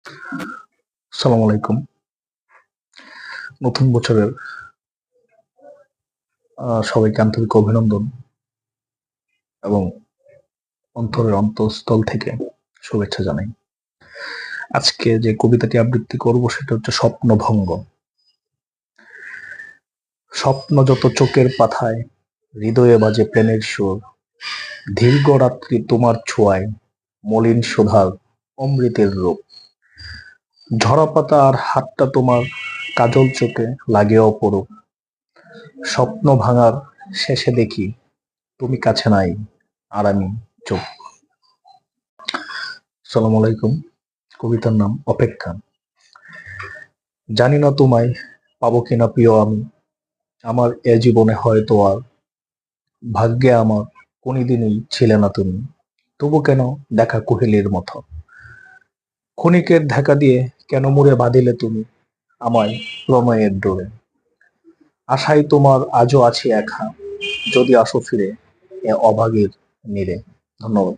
আসসালামু আলাইকুম। নতুন বছরের সবাইকে আন্তরিক অভিনন্দন এবং অন্তরের অন্তঃস্থল থেকে শুভেচ্ছা জানাই। আজকে যে কবিতাটি আবৃত্তি করব সেটা হচ্ছে স্বপ্নভঙ্গ। স্বপ্ন যত চোখের পাথায়, হৃদয়ে বাজে প্রেমের সুর। দীর্ঘ রাত্রি তোমার ছোঁয়ায়, মলিন সুধার অমৃতের রূপ। ঝরা পাতা আর হাতটা তোমার কাজল চোখে লাগে অপরূপ। স্বপ্ন ভাঙার শেষে দেখি তুমি কাছে নাই, আর আমি চুপ। আসসালামু আলাইকুম। কবিতার নাম অপেক্ষা। জানি না তোমায় পাবো কিনা প্রিয় আমি, আমার এ জীবনে হয়তো আর ভাগ্যে আমার কোনদিনই ছিলে না তুমি। তবু কেন দেখা কুহেলির মতো, ক্ষণিকের ধাক্কা দিয়ে কেন মুড়ে বাঁধিলে তুমি আমায় প্রণয়ের ডোরে। আশায় তোমার আজও আছি একা, যদি আসো ফিরে এ অভাগীর নীড়ে। ধন্যবাদ।